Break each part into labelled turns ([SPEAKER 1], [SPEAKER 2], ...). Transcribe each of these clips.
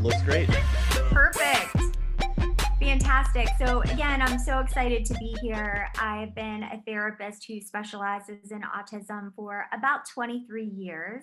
[SPEAKER 1] Looks great.
[SPEAKER 2] Perfect. Fantastic. So, again, I'm so excited to be here. I've been a therapist who specializes in autism for about 23 years.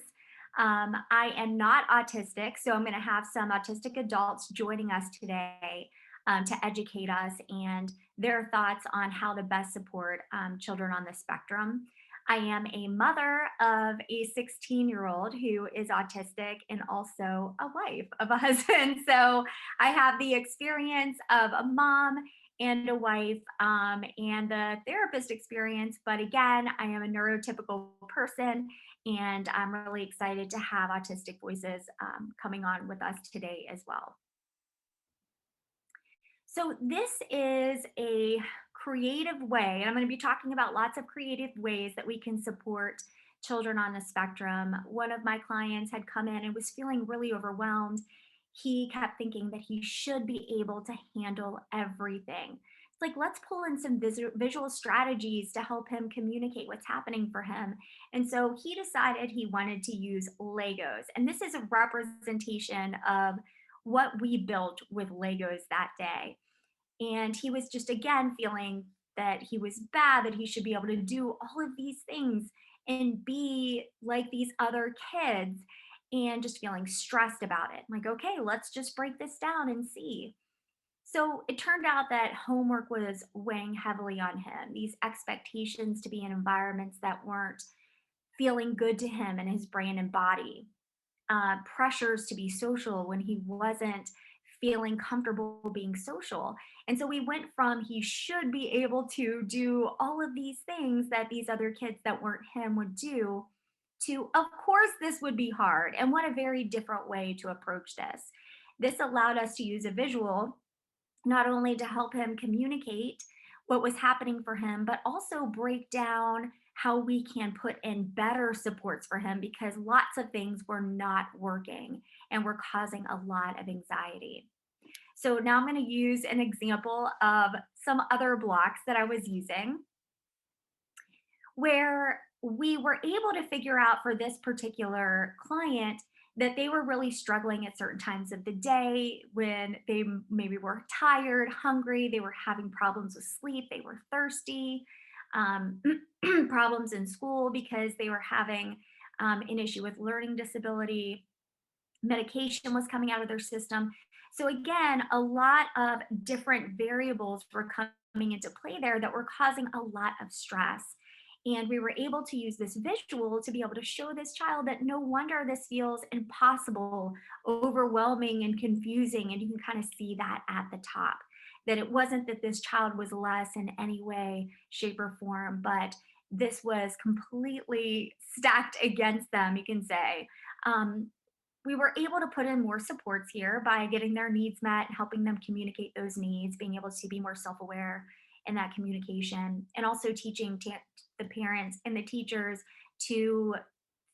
[SPEAKER 2] I am not autistic, so I'm going to have some autistic adults joining us today to educate us and their thoughts on how to best support children on the spectrum. I am a mother of a 16-year-old who is autistic and also a wife of a husband. So I have the experience of a mom and a wife and the therapist experience. But again, I am a neurotypical person, and I'm really excited to have Autistic Voices coming on with us today as well. So, this is a creative way, and I'm going to be talking about lots of creative ways that we can support children on the spectrum. One of my clients had come in and was feeling really overwhelmed. He kept thinking that he should be able to handle everything. It's like, let's pull in some visual strategies to help him communicate what's happening for him. And so he decided he wanted to use Legos. And this is a representation of what we built with Legos that day. And he was just again feeling that he was bad, that he should be able to do all of these things and be like these other kids, and just feeling stressed about it. I'm like, okay, let's just break this down and see. So it turned out that homework was weighing heavily on him, these expectations to be in environments that weren't feeling good to him and his brain and body, pressures to be social when he wasn't feeling comfortable being social. And so we went from he should be able to do all of these things that these other kids that weren't him would do to, of course, this would be hard. And what a very different way to approach this. This allowed us to use a visual not only to help him communicate what was happening for him, but also break down how we can put in better supports for him because lots of things were not working and were causing a lot of anxiety. So now I'm going to use an example of some other blocks that I was using where we were able to figure out for this particular client that they were really struggling at certain times of the day when they maybe were tired, hungry, they were having problems with sleep, they were thirsty, um, problems in school because they were having an issue with learning disability, medication was coming out of their system. So, again, a lot of different variables were coming into play there that were causing a lot of stress. And we were able to use this visual to be able to show this child that no wonder this feels impossible, overwhelming, and confusing. And you can kind of see that at the top. That it wasn't that this child was less in any way, shape, or form, but this was completely stacked against them, you can say. Um, we were able to put in more supports here by getting their needs met, helping them communicate those needs, being able to be more self aware in that communication, and also teaching the parents and the teachers to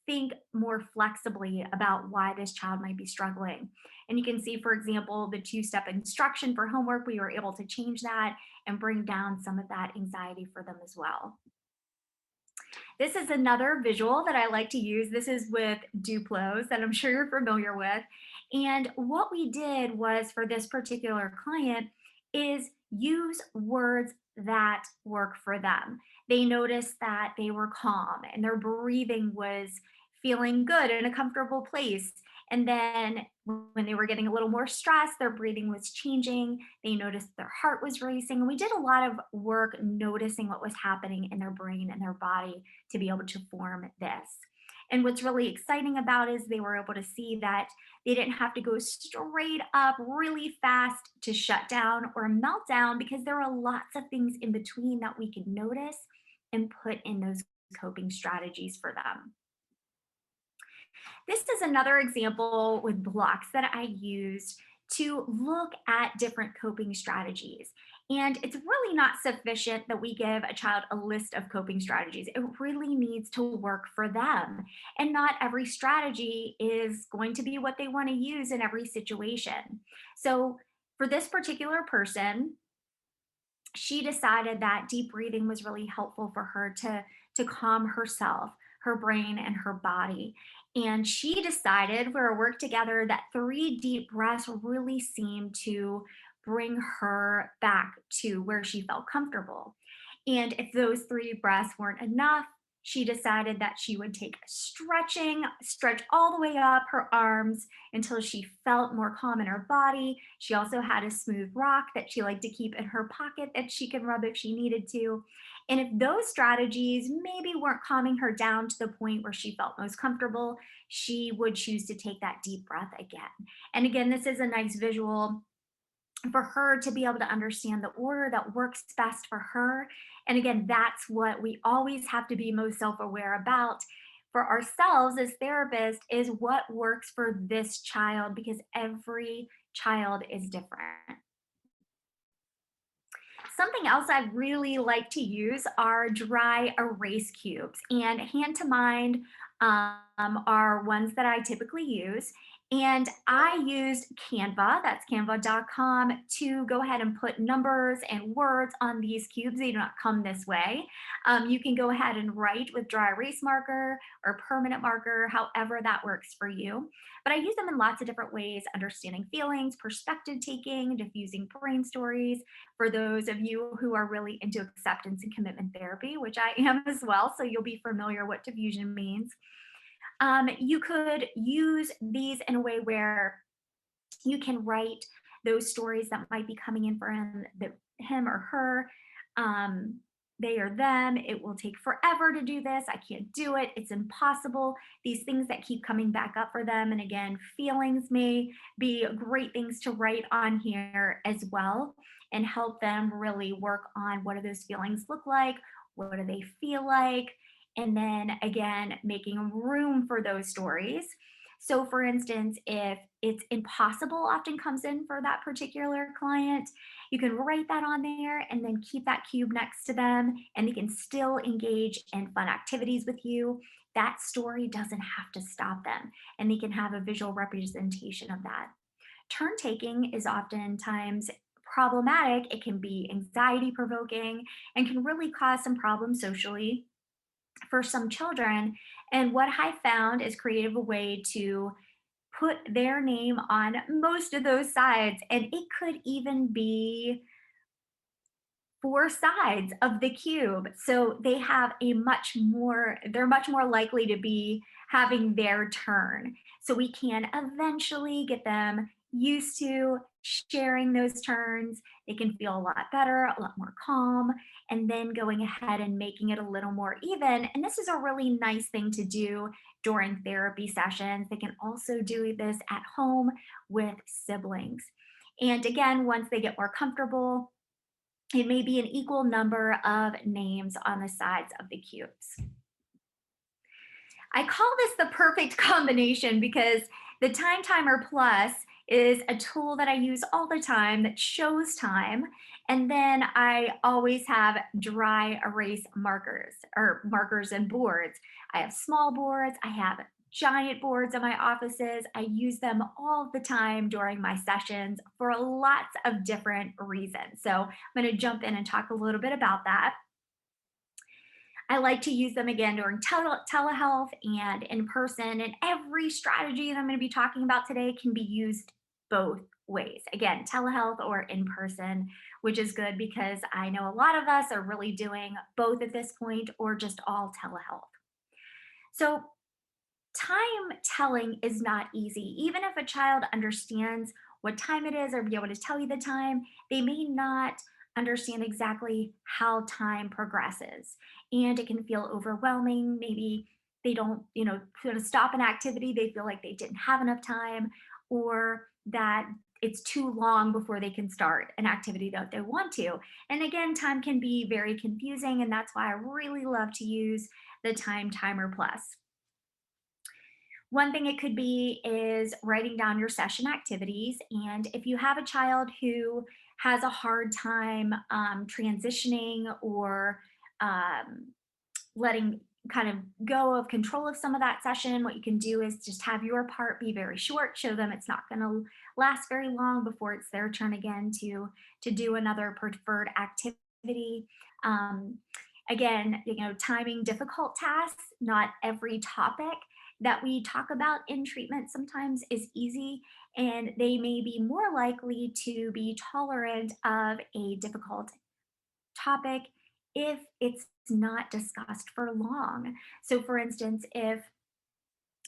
[SPEAKER 2] think more flexibly about why this child might be struggling. And you can see, for example, the two-step instruction for homework, we were able to change that and bring down some of that anxiety for them as well. This is another visual that I like to use. This is with Duplos that I'm sure you're familiar with. And what we did was for this particular client is use words that work for them. They noticed that they were calm and their breathing was feeling good in a comfortable place. And then when they were getting a little more stressed, their breathing was changing. They noticed their heart was racing. And we did a lot of work noticing what was happening in their brain and their body to be able to form this. And what's really exciting about is they were able to see that they didn't have to go straight up really fast to shut down or melt down because there are lots of things in between that we can notice and put in those coping strategies for them. This is another example with blocks that I used to look at different coping strategies. And it's really not sufficient that we give a child a list of coping strategies. It really needs to work for them. And not every strategy is going to be what they want to use in every situation. So, for this particular person, she decided that deep breathing was really helpful for her to calm herself. her brain, and her body. And she decided for our work together that 3 deep breaths really seemed to bring her back to where she felt comfortable. And if those 3 breaths weren't enough, she decided that she would take stretch all the way up her arms until she felt more calm in her body. She also had a smooth rock that she liked to keep in her pocket that she could rub if she needed to. And if those strategies maybe weren't calming her down to the point where she felt most comfortable, she would choose to take that deep breath again. And again, this is a nice visual for her to be able to understand the order that works best for her. And again, that's what we always have to be most self-aware about for ourselves as therapists, is what works for this child, because every child is different. Something else I really like to use are dry erase cubes, and hand to mind are ones that I typically use. And I used Canva, that's canva.com, to go ahead and put numbers and words on these cubes. They do not come this way. You can go ahead and write with dry erase marker or permanent marker, however that works for you. But I use them in lots of different ways: understanding feelings, perspective taking, diffusing brain stories, for those of you who are really into acceptance and commitment therapy, which I am as well, so you'll be familiar what diffusion means. You could use these in a way where you can write those stories that might be coming in for him or her. Um, they or them. It will take forever to do this. I can't do it. It's impossible. These things that keep coming back up for them. And again, feelings may be great things to write on here as well, and help them really work on what do those feelings look like? What do they feel like? And then again, making room for those stories. So, for instance, if it's impossible often comes in for that particular client, you can write that on there and then keep that cube next to them, and they can still engage in fun activities with you. That story doesn't have to stop them, and they can have a visual representation of that. Turn taking is oftentimes problematic. It can be anxiety provoking and can really cause some problems socially for some children. And what I found is creative a way to put their name on most of those sides. And it could even be 4 sides of the cube. So they have they're much more likely to be having their turn. So we can eventually get them used to sharing those turns. They can feel a lot better, a lot more calm, and then going ahead and making it a little more even. And this is a really nice thing to do during therapy sessions. They can also do this at home with siblings. And again, once they get more comfortable, it may be an equal number of names on the sides of the cubes. I call this the perfect combination because the Time Timer Plus is a tool that I use all the time that shows time. And then I always have dry erase markers, or markers and boards. I have small boards, I have giant boards in my offices. I use them all the time during my sessions for lots of different reasons. So I'm going to jump in and talk a little bit about that. I like to use them again during telehealth and in person. And every strategy that I'm going to be talking about today can be used both ways. Again, telehealth or in person, which is good because I know a lot of us are really doing both at this point, or just all telehealth. So, time telling is not easy. Even if a child understands what time it is or be able to tell you the time, they may not understand exactly how time progresses. And it can feel overwhelming. Maybe they don't, sort of stop an activity, they feel like they didn't have enough time, or that it's too long before they can start an activity that they want to. And again, time can be very confusing, and that's why I really love to use the Time Timer Plus. One thing it could be is writing down your session activities. And if you have a child who has a hard time transitioning, or um, letting kind of go of control of some of that session, what you can do is just have your part be very short, show them it's not going to last very long before it's their turn again to do another preferred activity. Um, Again, timing difficult tasks, not every topic that we talk about in treatment sometimes is easy, and they may be more likely to be tolerant of a difficult topic if it's not discussed for long. So, for instance, if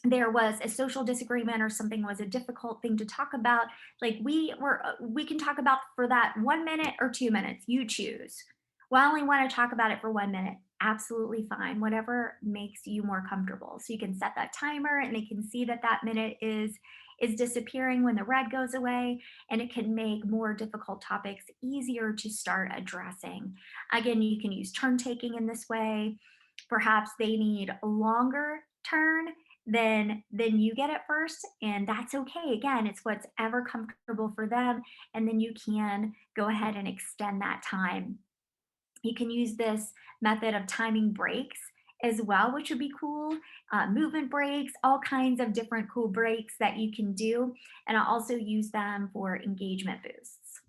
[SPEAKER 2] there was a social disagreement or something was a difficult thing to talk about, like we can talk about for that 1 minute or 2 minutes, you choose. Well, I only want to talk about it for 1 minute. Absolutely fine, whatever makes you more comfortable. So you can set that timer and they can see that that minute is disappearing when the red goes away, and it can make more difficult topics easier to start addressing. Again, you can use turn taking in this way. Perhaps they need a longer turn then you get it first, and that's okay. Again, it's what's ever comfortable for them, and then you can go ahead and extend that time. You can use this method of timing breaks as well, which would be cool. Movement breaks, all kinds of different cool breaks that you can do, and I'll also use them for engagement boosts.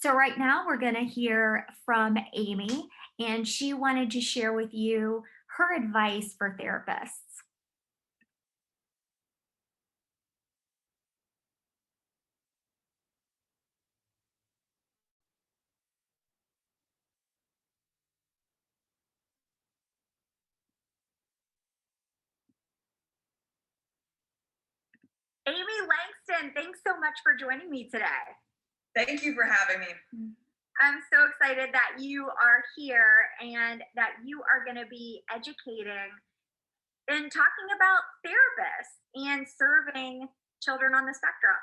[SPEAKER 2] So right now we're going to hear from Amy, and she wanted to share with you her advice for therapists. Amy Langston, thanks so much for joining me today.
[SPEAKER 1] Thank you for having me.
[SPEAKER 2] I'm so excited that you are here and that you are going to be educating and talking about therapists and serving children on the spectrum.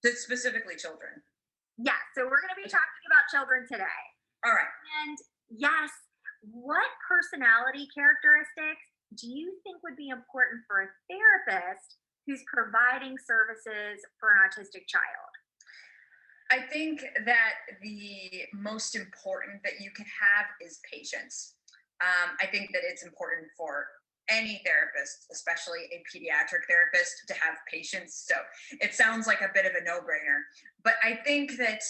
[SPEAKER 1] Specifically children.
[SPEAKER 2] Yeah, so we're going to be talking about children today.
[SPEAKER 1] All right.
[SPEAKER 2] And yes, what personality characteristics do you think would be important for a therapist who's providing services for an autistic child?
[SPEAKER 1] I think that the most important that you can have is patience. I think that it's important for any therapist, especially a pediatric therapist, to have patience. So it sounds like a bit of a no brainer. But I think that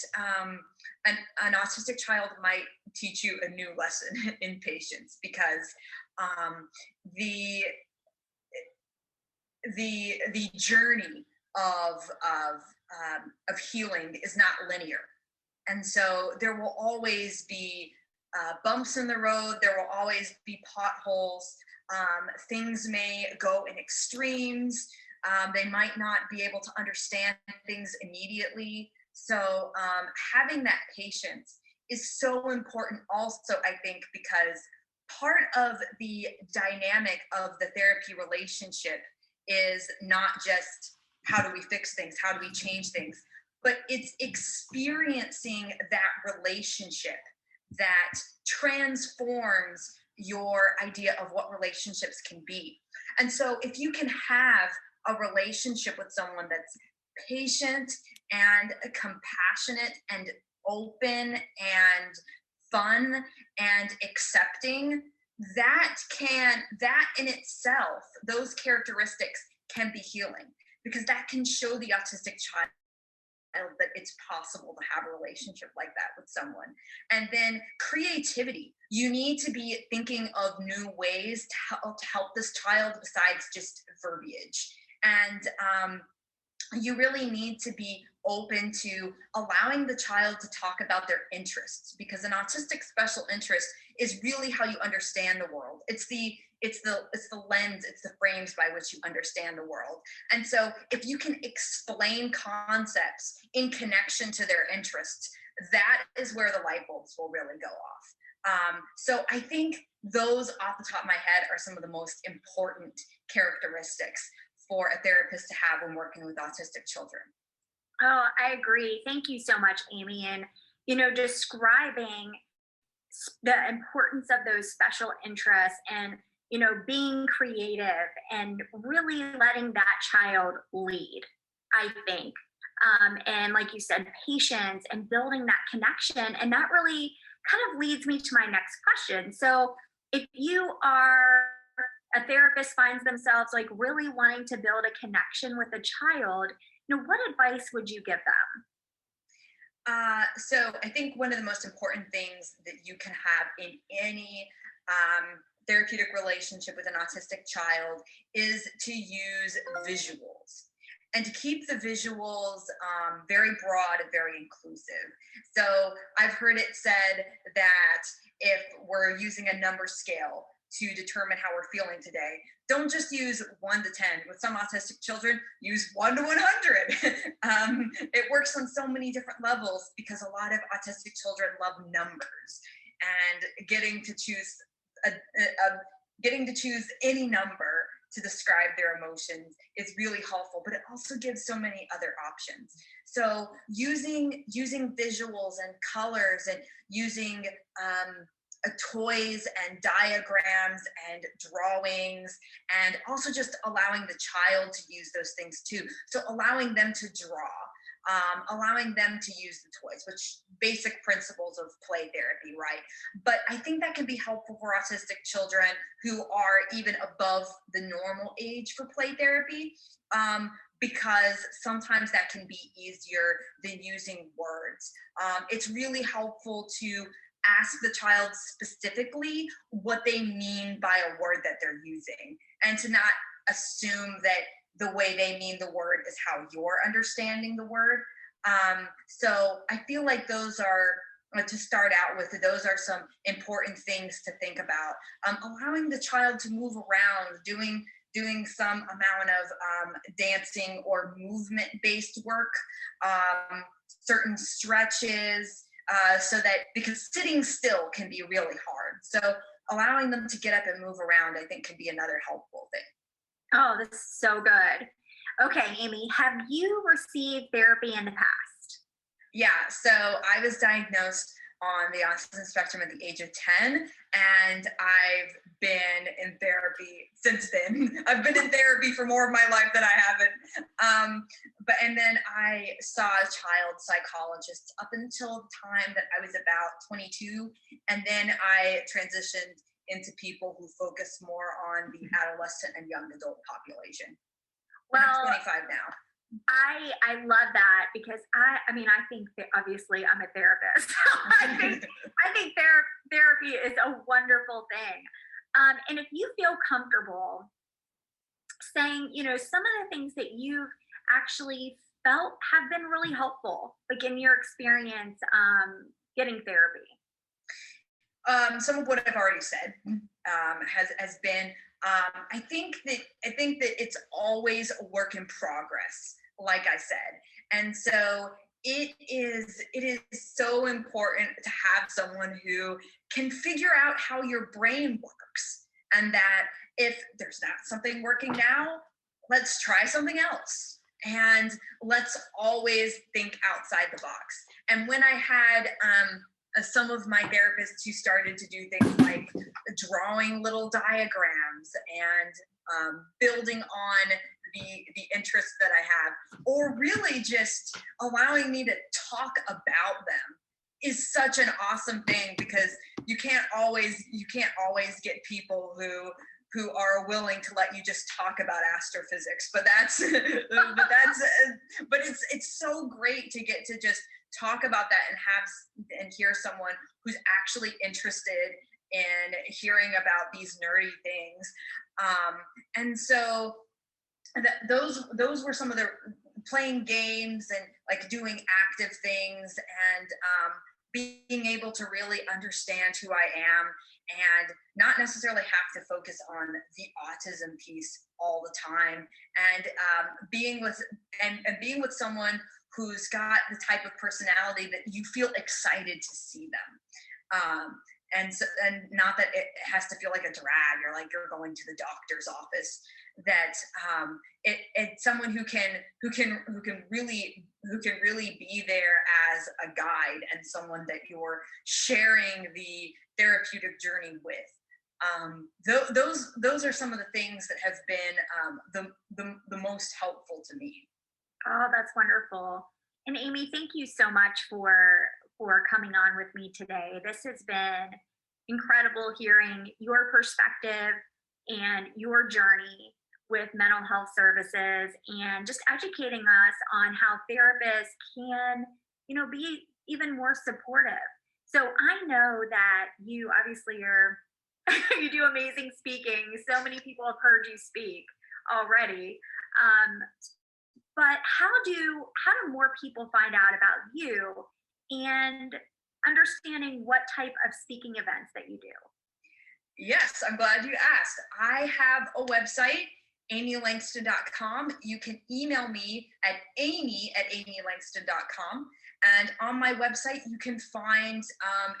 [SPEAKER 1] an autistic child might teach you a new lesson in patience because um, the the journey of healing is not linear, and so there will always be bumps in the road. There will always be potholes. Things may go in extremes. They might not be able to understand things immediately. So having that patience is so important. Also, I think because part of the dynamic of the therapy relationship is not just how do we fix things, how do we change things, but it's experiencing that relationship that transforms your idea of what relationships can be. And so if you can have a relationship with someone that's patient and compassionate and open and fun and accepting, that in itself, those characteristics can be healing, because that can show the autistic child that it's possible to have a relationship like that with someone. And then creativity. You need to be thinking of new ways to help this child besides just verbiage. And you really need to be open to allowing the child to talk about their interests, because an autistic special interest is really how you understand the world. It's the lens, it's the frames by which you understand the world. And so if you can explain concepts in connection to their interests, that is where the light bulbs will really go off. So I think those off the top of my head are some of the most important characteristics for a therapist to have when working with autistic children.
[SPEAKER 2] Oh, I agree. Thank you so much, Amy. And, describing the importance of those special interests and, being creative and really letting that child lead, I think. And like you said, patience and building that connection. And that really kind of leads me to my next question. So, if you are a therapist finds themselves like really wanting to build a connection with a child, what advice would you give them?
[SPEAKER 1] So I think one of the most important things that you can have in any therapeutic relationship with an autistic child is to use visuals and to keep the visuals very broad and very inclusive. So I've heard it said that if we're using a number scale to determine how we're feeling today, don't just use 1 to 10. With some autistic children, use 1 to 100. It works on so many different levels because a lot of autistic children love numbers, and getting to choose any number to describe their emotions is really helpful, but it also gives so many other options. So using visuals and colors, and using toys and diagrams and drawings, and also just allowing the child to use those things too. So allowing them to draw, allowing them to use the toys, which basic principles of play therapy, right? But I think that can be helpful for autistic children who are even above the normal age for play therapy, because sometimes that can be easier than using words. It's really helpful to ask the child specifically what they mean by a word that they're using, and to not assume that the way they mean the word is how you're understanding the word. So I feel like those are, to start out with, those are some important things to think about. Allowing the child to move around, doing some amount of dancing or movement based work, certain stretches, so that, because sitting still can be really hard. So allowing them to get up and move around, I think, can be another helpful thing.
[SPEAKER 2] Oh, that's so good. Okay, Amy, have you received therapy in the past?
[SPEAKER 1] Yeah, so I was diagnosed on the autism spectrum at the age of 10, and I've been in therapy since then. I've been in therapy for more of my life than I haven't. And then I saw a child psychologist up until the time that I was about 22, and then I transitioned into people who focus more on the adolescent and young adult population. And I'm
[SPEAKER 2] Well,
[SPEAKER 1] 25 now.
[SPEAKER 2] I love that because I mean I think that obviously I'm a therapist. I think therapy is a wonderful thing. And if you feel comfortable saying, some of the things that you've actually felt have been really helpful, like in your experience getting therapy.
[SPEAKER 1] Some of what I've already said has been. I think that it's always a work in progress, like I said, and so it is so important to have someone who can figure out how your brain works, and that if there's not something working now, let's try something else. And let's always think outside the box. And when I had some of my therapists who started to do things like drawing little diagrams and building on the interests that I have, or really just allowing me to talk about them, is such an awesome thing, because you can't always get people who are willing to let you just talk about astrophysics. But it's so great to get to just talk about that and hear someone who's actually interested in hearing about these nerdy things. And so those were some of the, playing games and like doing active things, and being able to really understand who I am, and not necessarily have to focus on the autism piece all the time, and being with someone who's got the type of personality that you feel excited to see them. And not that it has to feel like a drag, or like you're going to the doctor's office. That it's someone who can really be there as a guide, and someone that you're sharing the therapeutic journey with. Those are some of the things that have been the most helpful to me.
[SPEAKER 2] Oh, that's wonderful. And Amy, thank you so much for coming on with me today. This has been incredible hearing your perspective and your journey with mental health services, and just educating us on how therapists can, be even more supportive. So I know that you obviously are you do amazing speaking. So many people have heard you speak already. Um, but how do more people find out about you and understanding what type of speaking events that you do?
[SPEAKER 1] Yes, I'm glad you asked. I have a website, amylangston.com. You can email me at amy@amylangston.com. And on my website, you can find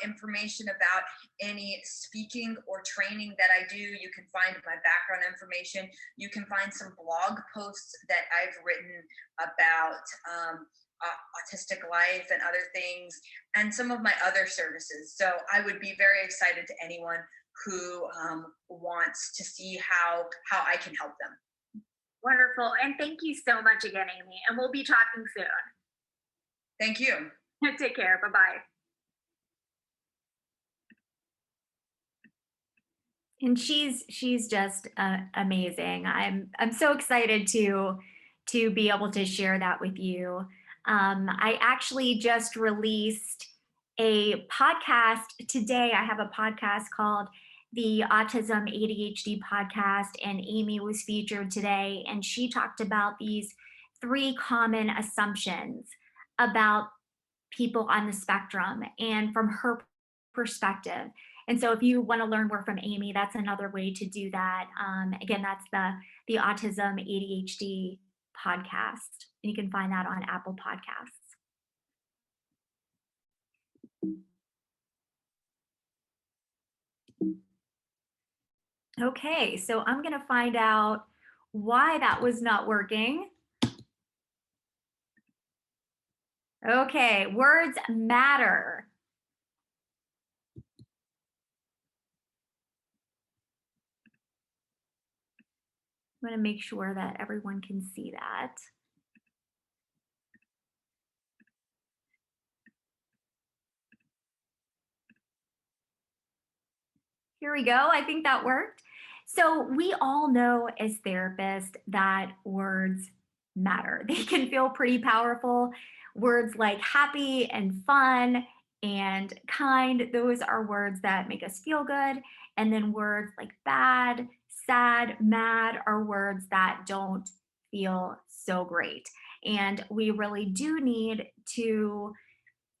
[SPEAKER 1] information about any speaking or training that I do. You can find my background information. You can find some blog posts that I've written about autistic life and other things, and some of my other services. So I would be very excited to anyone who wants to see how I can help them.
[SPEAKER 2] Wonderful. And thank you so much again, Amy. And we'll be talking soon.
[SPEAKER 1] Thank you.
[SPEAKER 2] Take care. Bye bye. And she's just amazing. I'm so excited to be able to share that with you. I actually just released a podcast today. I have a podcast called the Autism ADHD podcast, and Amy was featured today, and she talked about these three common assumptions about people on the spectrum and from her perspective. And so if you want to learn more from Amy, that's another way to do that. Again, that's the Autism ADHD podcast. And you can find that on Apple Podcasts. Okay, so I'm going to find out why that was not working. Okay, words matter. I'm going to make sure that everyone can see that. Here we go. I think that worked. So we all know as therapists that words matter. They can feel pretty powerful. Words like happy and fun and kind, those are words that make us feel good. And then words like bad, sad, mad are words that don't feel so great. And we really do need to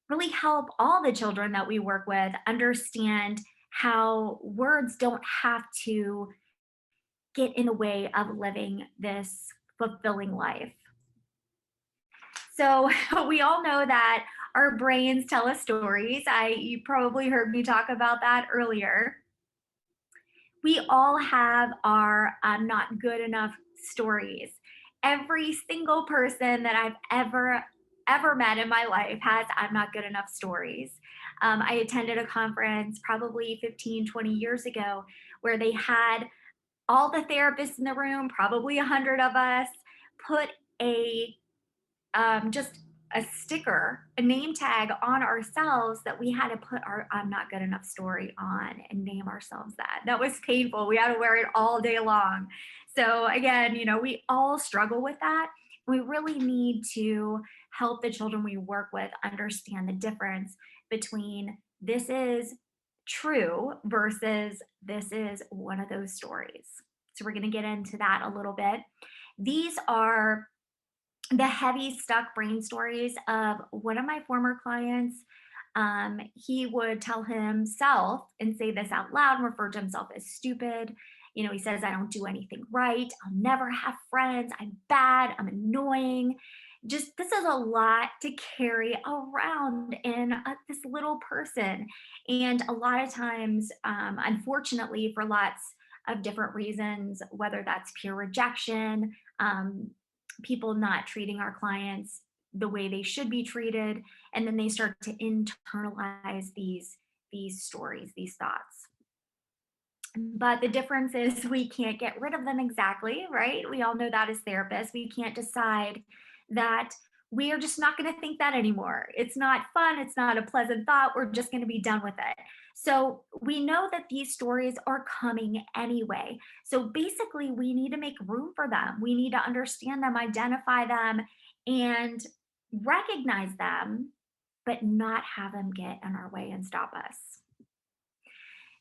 [SPEAKER 2] really help all the children that we work with understand how words don't have to get in the way of living this fulfilling life. So we all know that our brains tell us stories. You probably heard me talk about that earlier. We all have our I'm not good enough stories. Every single person that I've ever met in my life has I'm not good enough stories. I attended a conference probably 15, 20 years ago where they had all the therapists in the room, probably 100 of us, put a just a sticker, a name tag on ourselves that we had to put our I'm not good enough story on and name ourselves that. That was painful. We had to wear it all day long. So again, we all struggle with that. We really need to help the children we work with understand the difference between this is true versus this is one of those stories. So we're going to get into that a little bit. These are the heavy stuck brain stories of one of my former clients. He would tell himself and say this out loud and refer to himself as stupid. He says, I don't do anything right. I'll never have friends. I'm bad. I'm annoying. Just this is a lot to carry around in this little person. And a lot of times, unfortunately, for lots of different reasons, whether that's peer rejection, people not treating our clients the way they should be treated, and then they start to internalize these stories, these thoughts. But the difference is we can't get rid of them exactly, right? We all know that as therapists. We can't decide that we are just not going to think that anymore. It's not fun. It's not a pleasant thought. We're just going to be done with it. So we know that these stories are coming anyway. So basically, we need to make room for them. We need to understand them, identify them, and recognize them but not have them get in our way and stop us.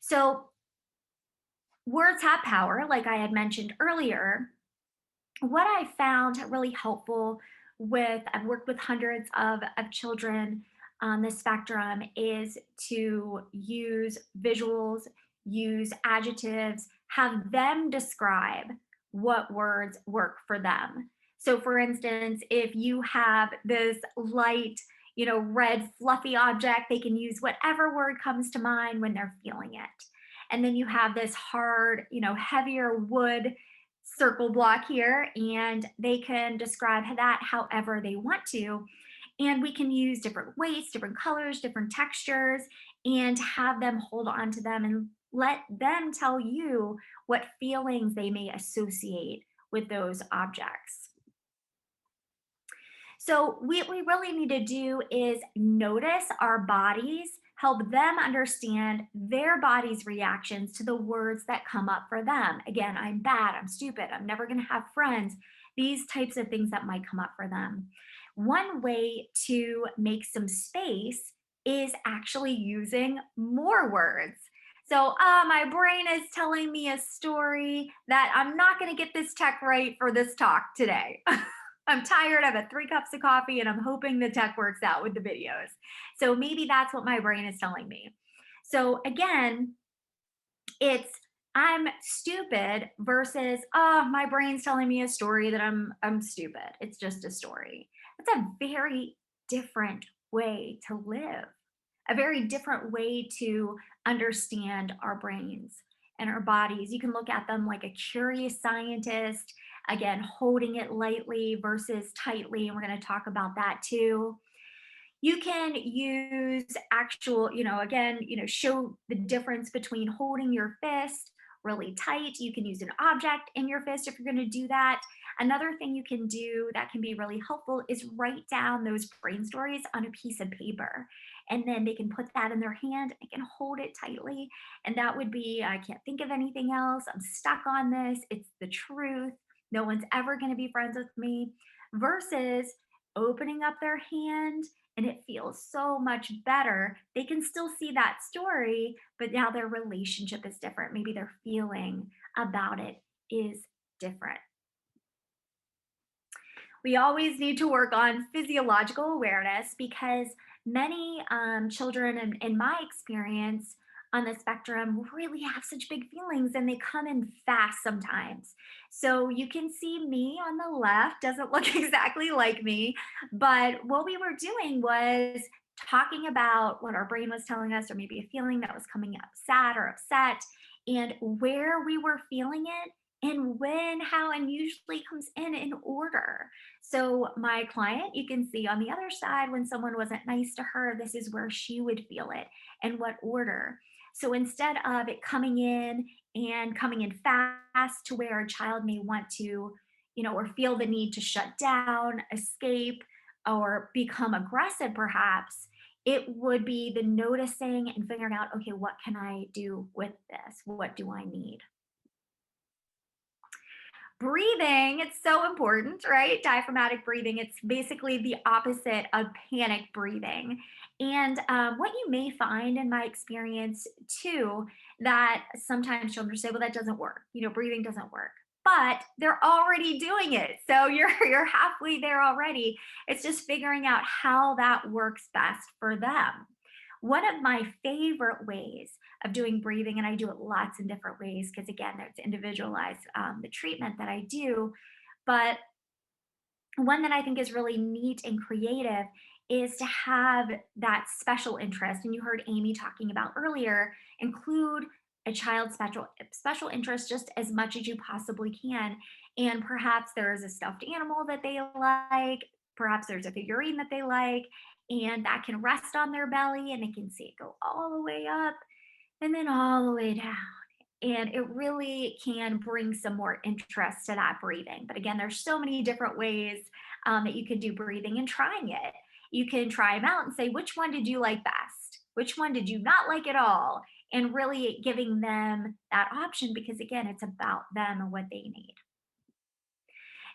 [SPEAKER 2] So, words have power, like I had mentioned earlier. What I found really helpful I've worked with hundreds of children on the spectrum, is to use visuals, use adjectives, have them describe what words work for them. So, for instance, if you have this light, red fluffy object, they can use whatever word comes to mind when they're feeling it. And then you have this hard, heavier wood circle block here, and they can describe that however they want to. And we can use different weights, different colors, different textures, and have them hold on to them and let them tell you what feelings they may associate with those objects. So, what we really need to do is notice our bodies, help them understand their body's reactions to the words that come up for them. Again, I'm bad, I'm stupid, I'm never going to have friends, these types of things that might come up for them. One way to make some space is actually using more words. So, my brain is telling me a story that I'm not going to get this tech right for this talk today. I'm tired. I've had 3 cups of coffee and I'm hoping the tech works out with the videos. So maybe that's what my brain is telling me. So again, it's I'm stupid versus, oh, my brain's telling me a story that I'm stupid. It's just a story. That's a very different way to live, a very different way to understand our brains and our bodies. You can look at them like a curious scientist, again, holding it lightly versus tightly. And we're going to talk about that too. You can use actual, again, show the difference between holding your fist really tight. You can use an object in your fist if you're going to do that. Another thing you can do that can be really helpful is write down those brain stories on a piece of paper. And then they can put that in their hand, they can hold it tightly. And that would be, I can't think of anything else. I'm stuck on this. It's the truth. No one's ever going to be friends with me. Versus opening up their hand, and it feels so much better. They can still see that story, but now their relationship is different. Maybe their feeling about it is different. We always need to work on physiological awareness because many children, in my experience on the spectrum, really have such big feelings and they come in fast sometimes. So you can see me on the left, doesn't look exactly like me, but what we were doing was talking about what our brain was telling us, or maybe a feeling that was coming up sad or upset, and where we were feeling it and when, how, and usually comes in order. So, my client, you can see on the other side, when someone wasn't nice to her, this is where she would feel it and what order. So, instead of it coming in and coming in fast to where a child may want to, or feel the need to shut down, escape, or become aggressive, perhaps, it would be the noticing and figuring out, okay, what can I do with this? What do I need? Breathing, it's so important, right? Diaphragmatic breathing, it's basically the opposite of panic breathing. And what you may find in my experience too, that sometimes children say, well, that doesn't work, breathing doesn't work. But they're already doing it. So you're halfway there already. It's just figuring out how that works best for them. One of my favorite ways of doing breathing, and I do it lots in different ways because, again, it's individualized, the treatment that I do. But one that I think is really neat and creative is to have that special interest. And you heard Amy talking about earlier, include a child's special interest just as much as you possibly can. And perhaps there is a stuffed animal that they like, perhaps there's a figurine that they like, and that can rest on their belly and they can see it go all the way up and then all the way down. And it really can bring some more interest to that breathing. But again, there's so many different ways that you can do breathing and trying it. You can try them out and say, which one did you like best? Which one did you not like at all? And really giving them that option because, again, it's about them and what they need.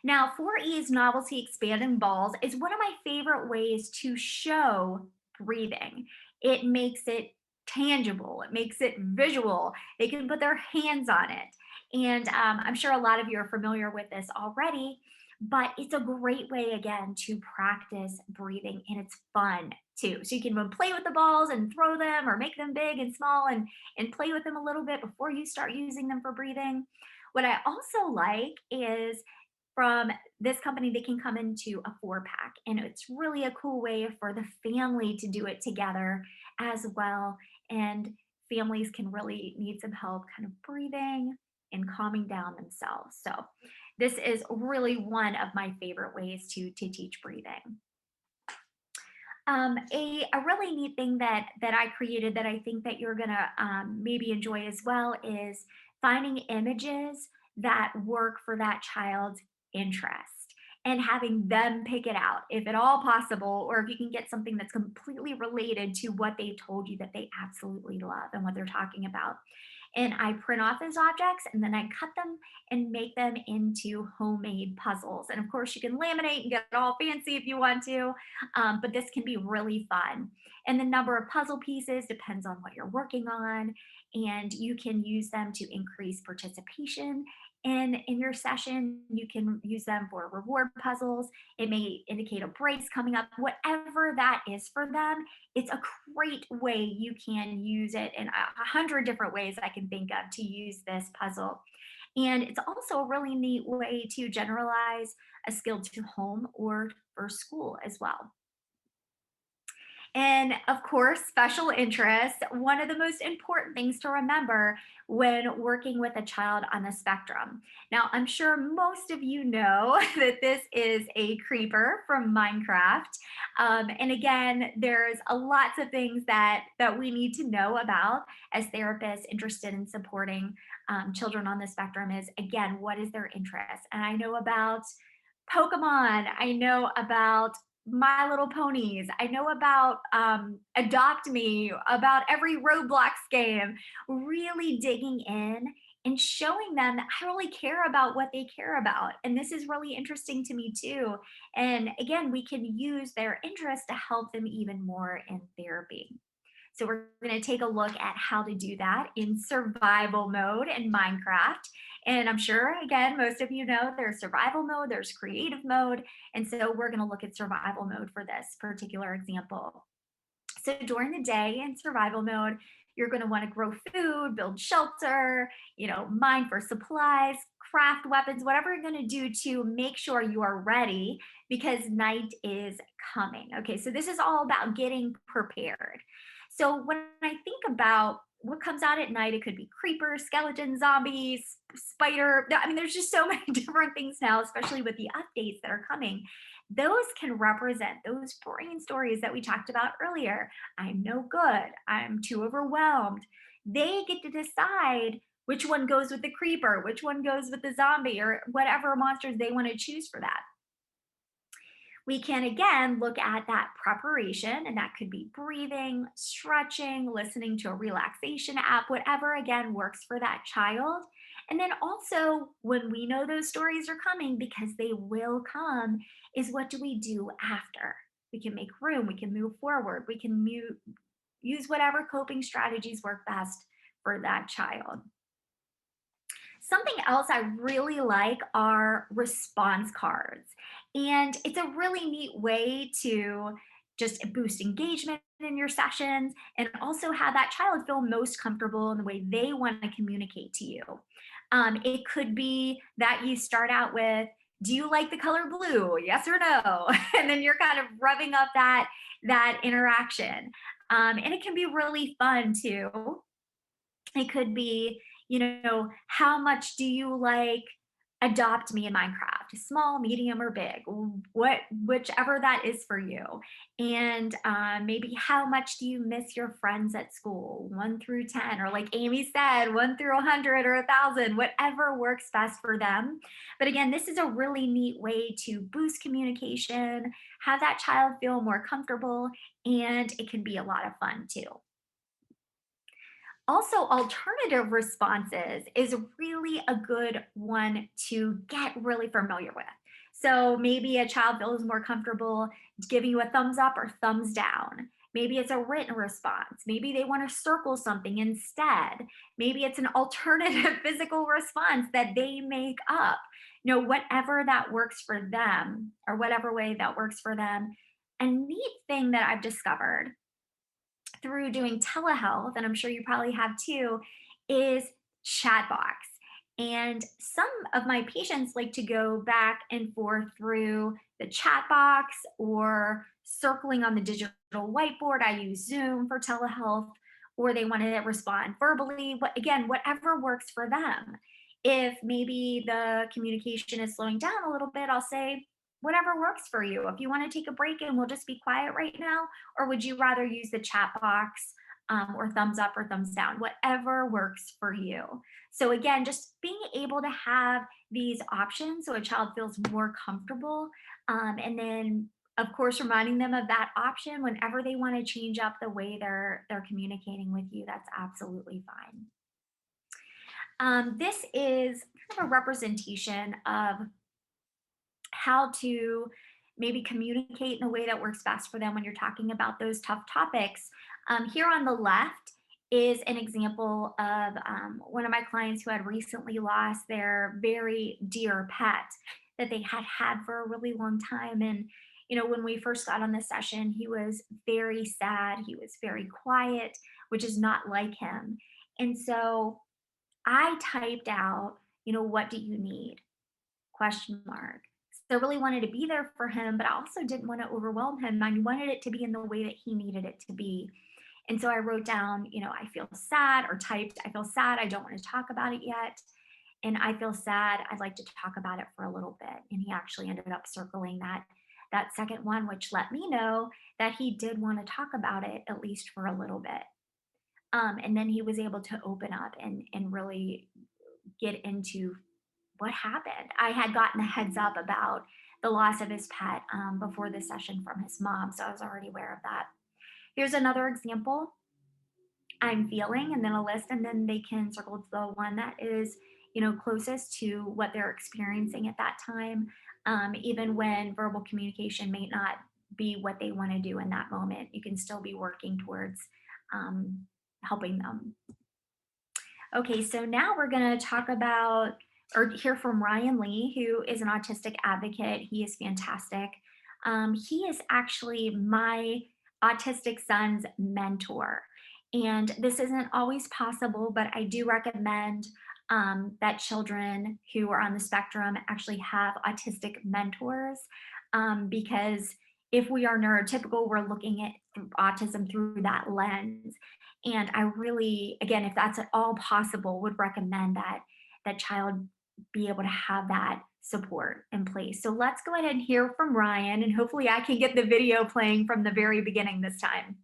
[SPEAKER 2] Now, 4E's novelty expanding balls is one of my favorite ways to show breathing. It makes it tangible, it makes it visual. They can put their hands on it. And I'm sure a lot of you are familiar with this already, but it's a great way, again, to practice breathing, and it's fun too. So you can play with the balls and throw them or make them big and small and play with them a little bit before you start using them for breathing. What I also like is from this company, they can come into a 4 pack, and it's really a cool way for the family to do it together as well. And families can really need some help kind of breathing and calming down themselves. So this is really one of my favorite ways to teach breathing. A really neat thing that I created that I think that you're gonna maybe enjoy as well is finding images that work for that child's interest and having them pick it out if at all possible, or if you can get something that's completely related to what they've told you that they absolutely love and what they're talking about. And I print off those objects and then I cut them and make them into homemade puzzles. And of course, you can laminate and get it all fancy if you want to, but this can be really fun. And the number of puzzle pieces depends on what you're working on, and you can use them to increase participation in your session. You can use them for reward puzzles. It may indicate a break's coming up, whatever that is for them. It's a great way you can use it in 100 different ways I can think of to use this puzzle. And it's also a really neat way to generalize a skill to home or for school as well. And of course, special interest, one of the most important things to remember when working with a child on the spectrum. Now, I'm sure most of you know that this is a creeper from Minecraft. And again, there's a lots of things that we need to know about as therapists interested in supporting children on the spectrum is, again, what is their interest? And I know about Pokemon. I know about My Little Ponies. I know about Adopt Me, about every Roblox game, really digging in and showing them that I really care about what they care about. And this is really interesting to me too. And again, we can use their interest to help them even more in therapy. So we're going to take a look at how to do that in survival mode in Minecraft. And I'm sure, again, most of you know there's survival mode, there's creative mode. And so we're going to look at survival mode for this particular example. So during the day in survival mode, you're going to want to grow food, build shelter, mine for supplies, craft weapons, whatever you're going to do to make sure you are ready because night is coming. Okay, so this is all about getting prepared. So when I think about what comes out at night, it could be creepers, skeletons, zombies, spider. I mean, there's just so many different things now, especially with the updates that are coming. Those can represent those brain stories that we talked about earlier. I'm no good. I'm too overwhelmed. They get to decide which one goes with the creeper, which one goes with the zombie, or whatever monsters they want to choose for that. We can again look at that preparation, and that could be breathing, stretching, listening to a relaxation app, whatever again works for that child. And then also, when we know those stories are coming, because they will come, is what do we do after? We can make room, we can move forward, we can use whatever coping strategies work best for that child. Something else I really like are response cards. And it's a really neat way to just boost engagement in your sessions and also have that child feel most comfortable in the way they want to communicate to you. It could be that you start out with, do you like the color blue? Yes or no? And then you're kind of revving up that interaction. And it can be really fun too. It could be, how much do you like Adopt Me in Minecraft? Small, medium, or big? Whichever that is for you. And maybe how much do you miss your friends at school? 1 through 10, or like Amy said, 1 through 100 or 1,000, whatever works best for them. But again, this is a really neat way to boost communication, have that child feel more comfortable, and it can be a lot of fun too. Also, alternative responses is really a good one to get really familiar with. So maybe a child feels more comfortable giving you a thumbs up or thumbs down. Maybe it's a written response. Maybe they want to circle something instead. Maybe it's an alternative physical response that they make up. Whatever that works for them or whatever way that works for them. A neat thing that I've discovered through doing telehealth, and I'm sure you probably have too, is Chatbox. And some of my patients like to go back and forth through the chat box or circling on the digital whiteboard. I use Zoom for telehealth, or they want to respond verbally. Again, whatever works for them. If maybe the communication is slowing down a little bit, I'll say, whatever works for you. If you want to take a break and we'll just be quiet right now, or would you rather use the chat box, or thumbs up or thumbs down, whatever works for you. So again, just being able to have these options so a child feels more comfortable, and then of course reminding them of that option whenever they want to change up the way they're communicating with you. That's absolutely fine. This is kind of a representation of how to maybe communicate in a way that works best for them when you're talking about those tough topics. Here on the left is an example of one of my clients who had recently lost their very dear pet that they had had for a really long time. And, when we first got on the session, he was very sad. He was very quiet, which is not like him. And so I typed out, what do you need? Question mark. So I really wanted to be there for him, but I also didn't want to overwhelm him. I wanted it to be in the way that he needed it to be. And so I wrote down, I feel sad, or typed, I feel sad. I don't want to talk about it yet. And I feel sad. I'd like to talk about it for a little bit. And he actually ended up circling that second one, which let me know that he did want to talk about it at least for a little bit. And then he was able to open up and really get into what happened. I had gotten a heads up about the loss of his pet before the session from his mom, so I was already aware of that. Here's another example. I'm feeling, and then a list, and then they can circle to the one that is, closest to what they're experiencing at that time, even when verbal communication may not be what they want to do in that moment. You can still be working towards helping them. Okay, so now we're going to talk about or hear from Ryan Lee, who is an autistic advocate. He is fantastic. He is actually my autistic son's mentor. And this isn't always possible, but I do recommend that children who are on the spectrum actually have autistic mentors, because if we are neurotypical, we're looking at autism through that lens. And I really, again, if that's at all possible, would recommend that child be able to have that support in place. So let's go ahead and hear from Ryan, and hopefully I can get the video playing from the very beginning this time.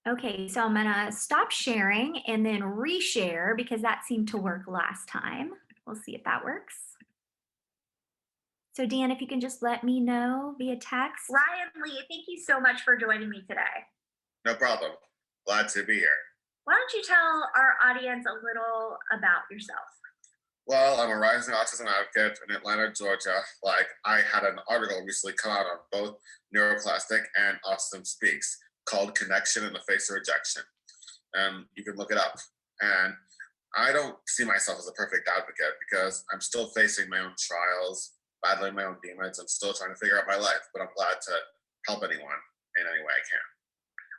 [SPEAKER 2] Okay, so I'm gonna stop sharing and then reshare because that seemed to work last time. We'll see if that works. So Dan, if you can just let me know via text. Ryan Lee, thank you so much for joining me today.
[SPEAKER 3] No problem. Glad to be here.
[SPEAKER 2] Why don't you tell our audience a little about yourself?
[SPEAKER 3] Well, I'm a rising autism advocate in Atlanta, Georgia. I had an article recently come out on both neuroplastic and Autism Speaks called Connection in the Face of Rejection. You can look it up. And I don't see myself as a perfect advocate because I'm still facing my own trials, battling my own demons, and still trying to figure out my life. But I'm glad to help anyone in any way I can.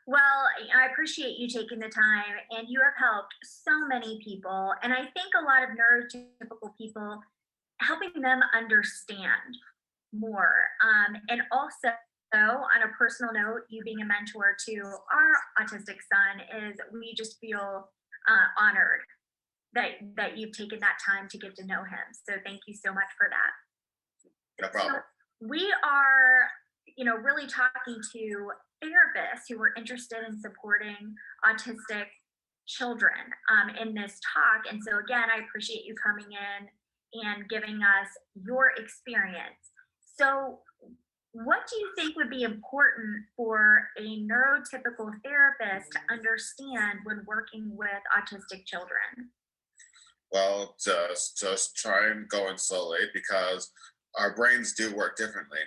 [SPEAKER 2] Well, I appreciate you taking the time, and you have helped so many people. And I think a lot of neurotypical people, helping them understand more. And also, on a personal note, you being a mentor to our autistic son, is we just feel honored that you've taken that time to get to know him. So thank you so much for that.
[SPEAKER 3] No problem.
[SPEAKER 2] So we are, really talking to therapists who are interested in supporting autistic children in this talk. And so again, I appreciate you coming in and giving us your experience. So what do you think would be important for a neurotypical therapist to understand when working with autistic children?
[SPEAKER 3] Well, just try and go in slowly because our brains do work differently.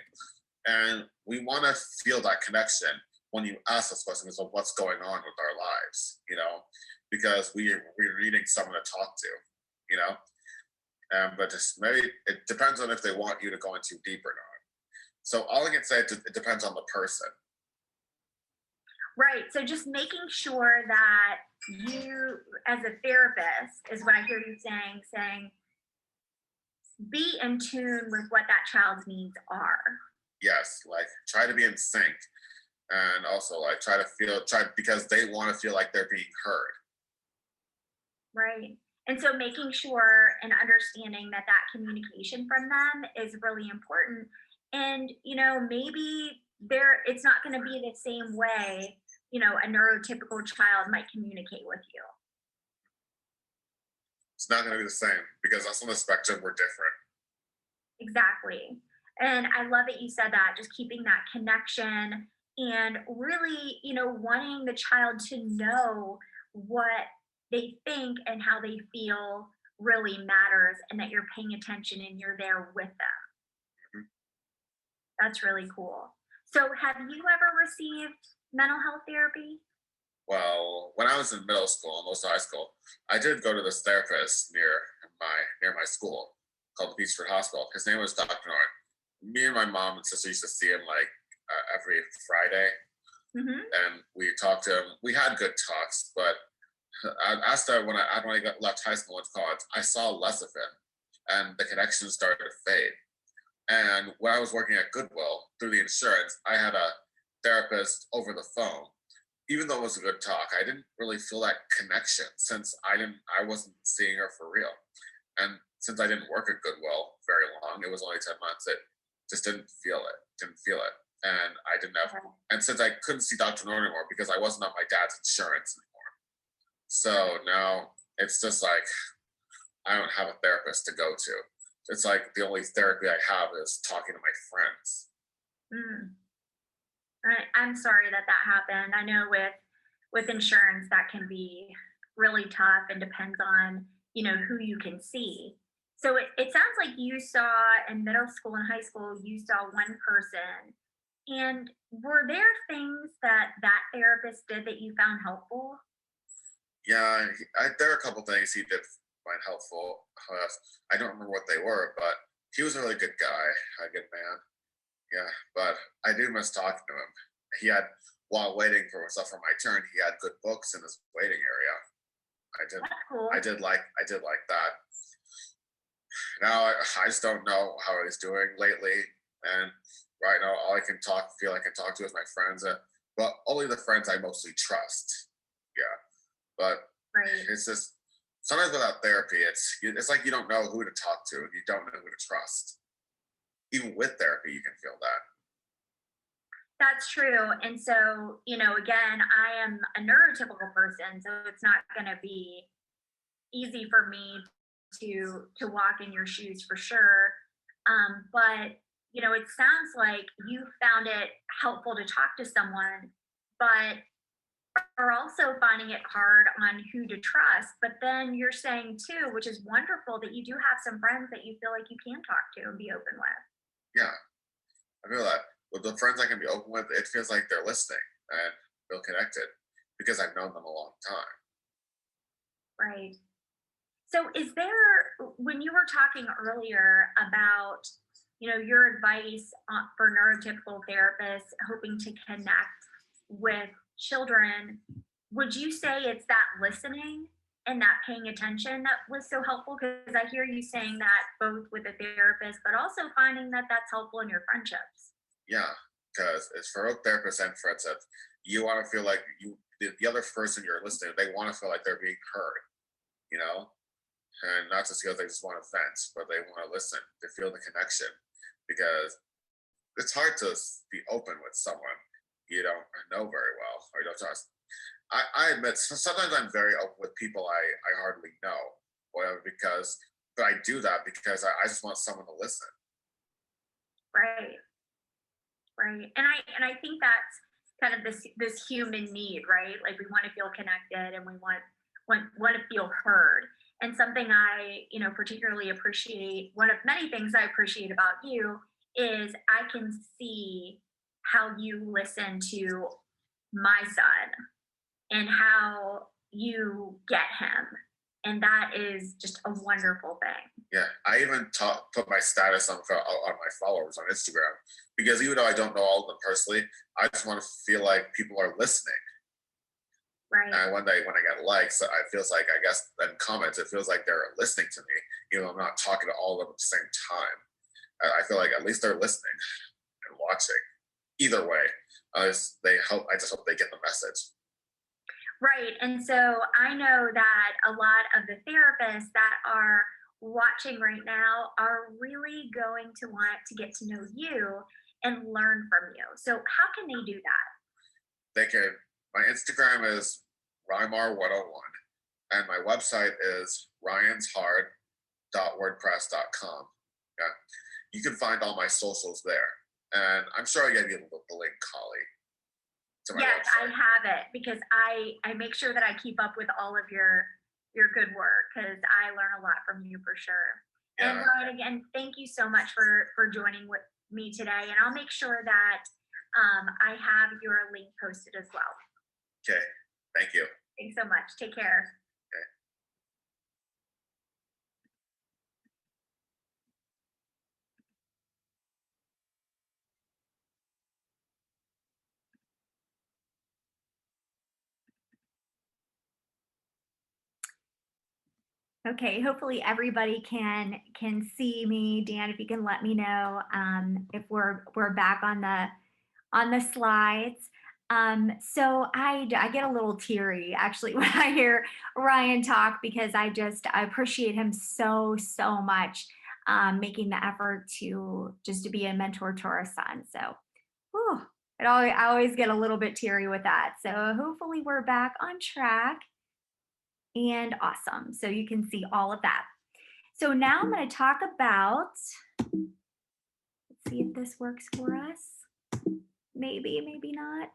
[SPEAKER 3] And we want to feel that connection when you ask us questions of what's going on with our lives, because we're needing someone to talk to, you know. But just maybe it depends on if they want you to go into deep or not. So all I can say is it depends on the person.
[SPEAKER 2] Right. So just making sure that you, as a therapist, is what I hear you saying, be in tune with what that child's needs are.
[SPEAKER 3] Yes, like try to be in sync, and also like try because they want to feel like they're being heard.
[SPEAKER 2] Right. And so making sure and understanding that that communication from them is really important. And, maybe it's not going to be the same way, a neurotypical child might communicate with you.
[SPEAKER 3] It's not going to be the same because us on the spectrum we're different.
[SPEAKER 2] Exactly. And I love that you said that, just keeping that connection and really, wanting the child to know what they think and how they feel really matters and that you're paying attention and you're there with them.
[SPEAKER 3] Mhm.
[SPEAKER 2] That's really cool. So, have you ever received mental health therapy?
[SPEAKER 3] Well, when I was in middle school and most high school, I did go to this therapist near my school called the Beechford Hospital. His name was Dr. Norton. Me and my mom and sister used to see him like every Friday,
[SPEAKER 2] Hmm.
[SPEAKER 3] and we talked to him. We had good talks, but after when I got left high school and went to college, I saw less of him, and the connection started to fade. And when I was working at Goodwill through the insurance, I had a therapist over the phone. Even though it was a good talk, I didn't really feel that connection since I wasn't seeing her for real. And since I didn't work at Goodwill very long, it was only 10 months, it just didn't feel it. And I didn't have,
[SPEAKER 2] Okay.
[SPEAKER 3] and since I couldn't see Dr. Norton anymore because I wasn't on my dad's insurance anymore. So now it's just like I don't have a therapist to go to. It's like the only therapy I have is talking to my friends.
[SPEAKER 2] Mm. I'm sorry that that happened. I know with insurance that can be really tough and depends on, who you can see. So it sounds like you saw in middle school and high school, you saw one person. And were there things that that therapist did that you found helpful?
[SPEAKER 3] Yeah, there are a couple things he did find helpful. I don't remember what they were, but he was a really good guy, a good man. Yeah, but I do miss talking to him. He had, while waiting for myself for my turn, he had good books in his waiting area. I did,
[SPEAKER 2] That's cool.
[SPEAKER 3] I did like that. Now I just don't know how he's doing lately, and right now all feel I can talk to is my friends, but only the friends I mostly trust. Yeah, but
[SPEAKER 2] Right.
[SPEAKER 3] it's just sometimes without therapy, it's like you don't know who to talk to and you don't know who to trust. Even with therapy, you can feel that.
[SPEAKER 2] That's true. And so, again, I am a neurotypical person, so it's not going to be easy for me to walk in your shoes for sure. But it sounds like you found it helpful to talk to someone, but are also finding it hard on who to trust. But then you're saying too, which is wonderful, that you do have some friends that you feel like you can talk to and be open with.
[SPEAKER 3] Yeah, I feel that with the friends I can be open with, it feels like they're listening and feel connected because I've known them a long time.
[SPEAKER 2] Right. So, is there, when you were talking earlier about, your advice for neurotypical therapists hoping to connect with children, would you say it's that listening and that paying attention that was so helpful? Because I hear you saying that both with a therapist, but also finding that that's helpful in your friendships.
[SPEAKER 3] Yeah, because it's for both therapists and friends that you want to feel like the other person you're listening, they want to feel like they're being heard, you know, and not just because they just want to vent, but they want to listen, to feel the connection, because it's hard to be open with someone you don't know very well or you don't trust. I admit sometimes I'm very open with people I hardly know, whatever, but I do that because I just want someone to listen.
[SPEAKER 2] Right. Right. And I think that's kind of this human need, right? Like we want to feel connected and we want to feel heard. And something I, particularly appreciate, one of many things I appreciate about you is I can see how you listen to my son and how you get him. And that is just a wonderful thing.
[SPEAKER 3] Yeah, I even put my status on my followers on Instagram because even though I don't know all of them personally, I just want to feel like people are listening.
[SPEAKER 2] Right.
[SPEAKER 3] And when I get likes, it feels like, I guess, and comments, it feels like they're listening to me. I'm not talking to all of them at the same time. I feel like at least they're listening and watching. Either way, they help. I just hope they get the message.
[SPEAKER 2] Right. And so I know that a lot of the therapists that are watching right now are really going to want to get to know you and learn from you. So, how can they do that?
[SPEAKER 3] They can. My Instagram is Rymar101, and my website is ryanshard.wordpress.com. Yeah, you can find all my socials there, and I'm sure I gave you the link, Holly, to my
[SPEAKER 2] Yes, I
[SPEAKER 3] website.
[SPEAKER 2] have it because I make sure that I keep up with all of your good work because I learn a lot from you for sure. And
[SPEAKER 3] Yeah.
[SPEAKER 2] Ryan, again, thank you so much for joining with me today. And I'll make sure that I have your link posted as well.
[SPEAKER 3] Okay. Thank you.
[SPEAKER 2] Thanks so much. Take care.
[SPEAKER 3] Okay.
[SPEAKER 2] Okay, hopefully everybody can see me. Dan, if you can let me know if we're back on the slides. So I get a little teary actually when I hear Ryan talk because I appreciate him so much, making the effort to be a mentor to our son. So, whew, I always get a little bit teary with that. So hopefully we're back on track and awesome. So you can see all of that. So now I'm going to talk about. Let's see if this works for us. Maybe, maybe not.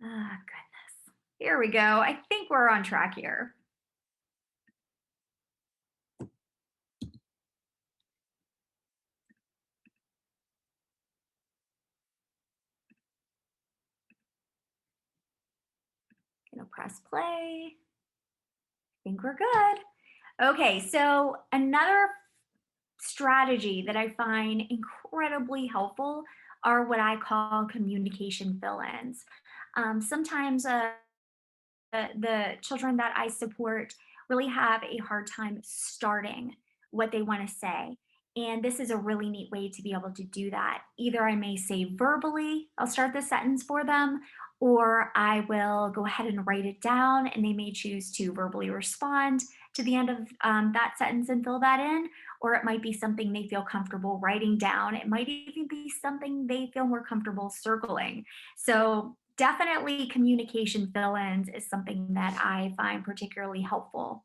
[SPEAKER 2] Ah, goodness. Here we go. I think we're on track here. Gonna press play. I think we're good. Okay, so another strategy that I find incredibly helpful are what I call communication fill-ins. Sometimes the children that I support really have a hard time starting what they want to say. And this is a really neat way to be able to do that. Either I may say verbally, I'll start the sentence for them, or I will go ahead and write it down and they may choose to verbally respond to the end of that sentence and fill that in. Or it might be something they feel comfortable writing down. It might even be something they feel more comfortable circling. So definitely communication fill-ins is something that I find particularly helpful.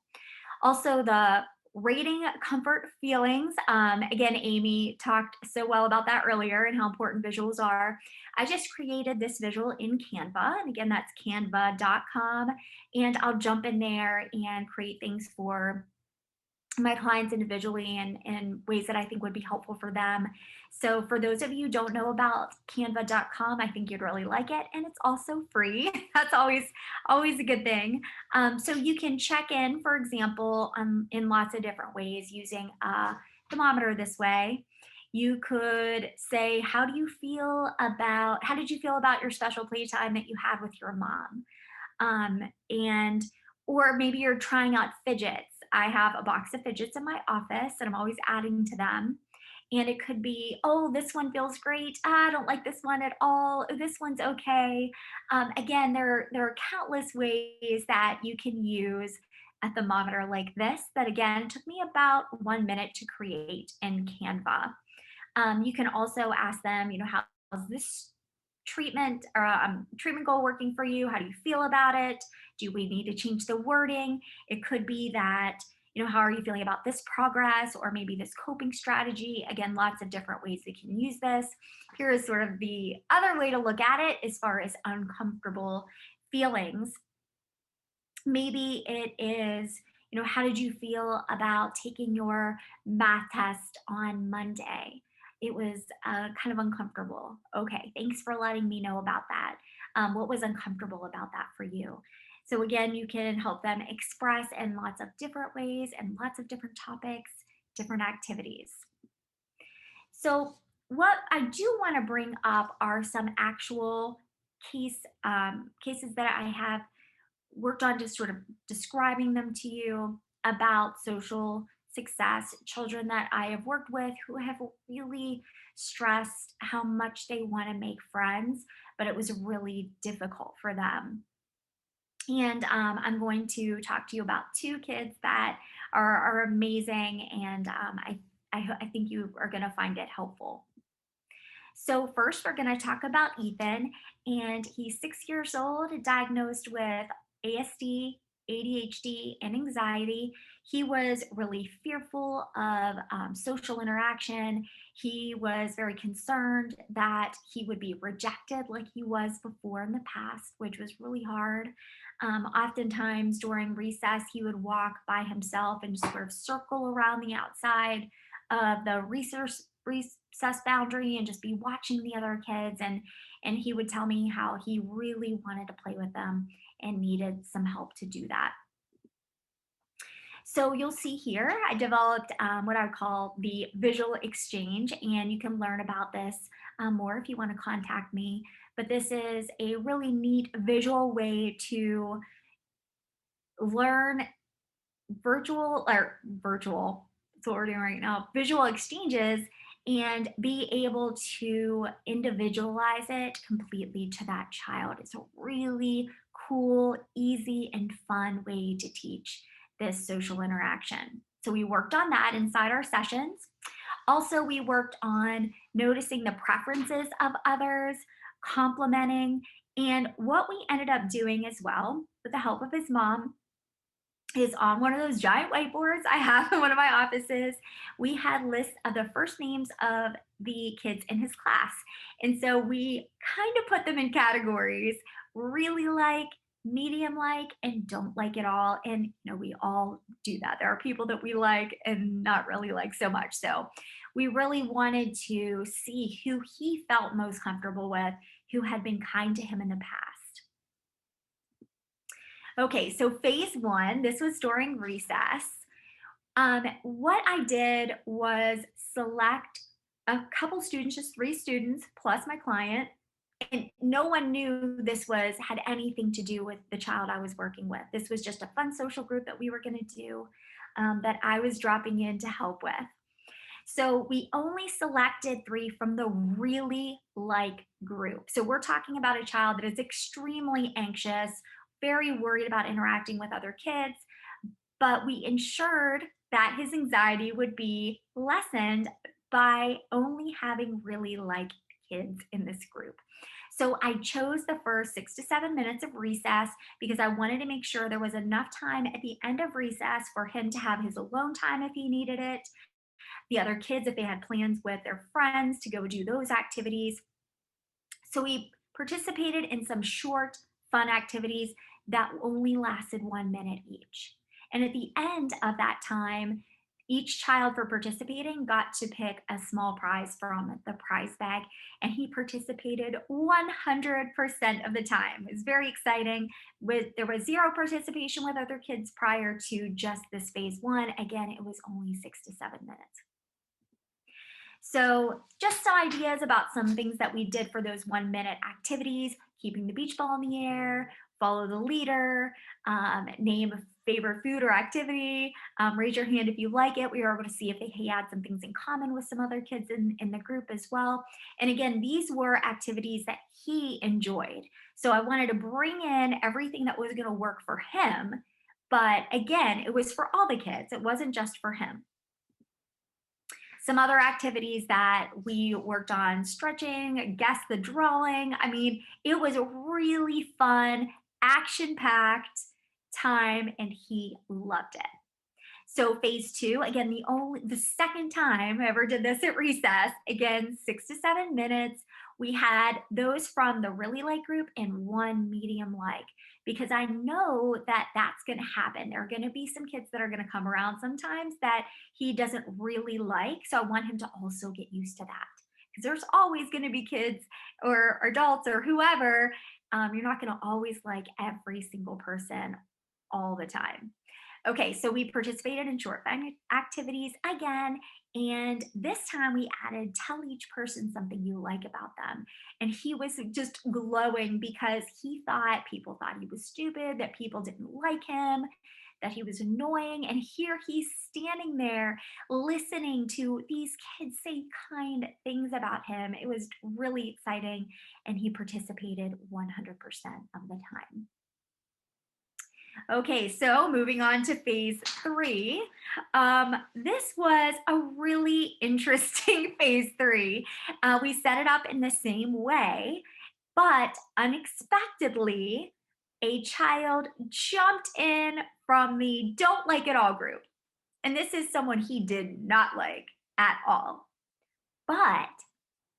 [SPEAKER 2] Also, the rating comfort feelings. Again, Amy talked so well about that earlier and how important visuals are. I just created this visual in Canva. And again, that's canva.com. And I'll jump in there and create things for my clients individually and ways that I think would be helpful for them. So for those of you who don't know about canva.com, I think you'd really like it. And it's also free. That's always a good thing. So you can check in, for example, in lots of different ways using a thermometer this way. You could say, how did you feel about your special playtime that you had with your mom? And or maybe you're trying out fidgets. I have a box of fidgets in my office and I'm always adding to them. And it could be, oh, this one feels great. I don't like this one at all. This one's okay. Again, there are countless ways that you can use a thermometer like this that again took me about 1 minute to create in Canva. You can also ask them, how's this treatment goal working for you? How do you feel about it? Do we need to change the wording? It could be that how are you feeling about this progress or maybe this coping strategy? Again, lots of different ways we can use this. Here is sort of the other way to look at it as far as uncomfortable feelings. Maybe it is, how did you feel about taking your math test on Monday? It was kind of uncomfortable. Okay, thanks for letting me know about that. What was uncomfortable about that for you? So, again, you can help them express in lots of different ways and lots of different topics, different activities. So, what I do want to bring up are some actual cases that I have worked on, just sort of describing them to you about social success, children that I have worked with who have really stressed how much they want to make friends, but it was really difficult for them. And I'm going to talk to you about two kids that are amazing, and I think you are going to find it helpful. So, first, we're going to talk about Ethan, and he's 6 years old, diagnosed with ASD, ADHD, and anxiety. He was really fearful of social interaction. He was very concerned that he would be rejected like he was before in the past, which was really hard. Oftentimes during recess, he would walk by himself and sort of circle around the outside of the recess boundary and just be watching the other kids, and he would tell me how he really wanted to play with them and needed some help to do that. So you'll see here I developed what I would call the visual exchange, and you can learn about this more if you want to contact me. But this is a really neat visual way to learn virtual, that's what we're doing right now, visual exchanges, and be able to individualize it completely to that child. It's a really cool, easy, and fun way to teach this social interaction. So we worked on that inside our sessions. Also, we worked on noticing the preferences of others, complimenting, and what we ended up doing as well, with the help of his mom, is on one of those giant whiteboards I have in one of my offices. We had lists of the first names of the kids in his class. And so we kind of put them in categories: really like, medium like, and don't like at all. And we all do that. There are people that we like and not really like so much. So we really wanted to see who he felt most comfortable with, who had been kind to him in the past. Okay, so phase one, this was during recess. What I did was select a couple students, just 3 students plus my client, and no one knew this had anything to do with the child I was working with. This was just a fun social group that we were going to do, that I was dropping in to help with. So we only selected 3 from the really like group. So we're talking about a child that is extremely anxious, very worried about interacting with other kids, but we ensured that his anxiety would be lessened by only having really like kids in this group. So I chose the first 6 to 7 minutes of recess because I wanted to make sure there was enough time at the end of recess for him to have his alone time if he needed it, the other kids if they had plans with their friends to go do those activities. So we participated in some short, fun activities that only lasted 1 minute each. And at the end of that time, each child for participating got to pick a small prize from the prize bag, and he participated 100% of the time. It was very exciting. There was 0 participation with other kids prior to just this phase one. Again, it was only 6 to 7 minutes. So just some ideas about some things that we did for those 1 minute activities: keeping the beach ball in the air, follow the leader, name a favorite food or activity, raise your hand if you like it. We were able to see if he had some things in common with some other kids in the group as well. And again, these were activities that he enjoyed. So I wanted to bring in everything that was going to work for him. But again, it was for all the kids. It wasn't just for him. Some other activities that we worked on: stretching, guess the drawing. I mean, it was a really fun, action-packed time, and he loved it. So phase two, again, the second time I ever did this at recess, again, 6 to 7 minutes. We had those from the really light group and one medium like, because I know that that's going to happen. There are going to be some kids that are going to come around sometimes that he doesn't really like. So I want him to also get used to that, because there's always going to be kids or adults or whoever. You're not going to always like every single person all the time. Okay, so we participated in short activities again, and this time we added tell each person something you like about them. And he was just glowing because he thought people thought he was stupid, that people didn't like him, that he was annoying. And here he's standing there listening to these kids say kind things about him. It was really exciting, and he participated 100% of the time. Okay, so moving on to phase three. This was a really interesting phase three. We set it up in the same way, but unexpectedly, a child jumped in from the don't like it all group. And this is someone he did not like at all. But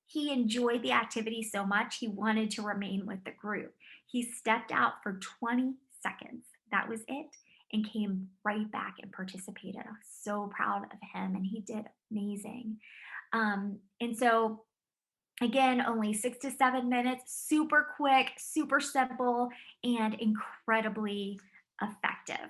[SPEAKER 2] he enjoyed the activity so much, he wanted to remain with the group. He stepped out for 20 seconds. That was it, and came right back and participated. I was so proud of him, and he did amazing. And so, again, only 6 to 7 minutes, super quick, super simple, and incredibly effective.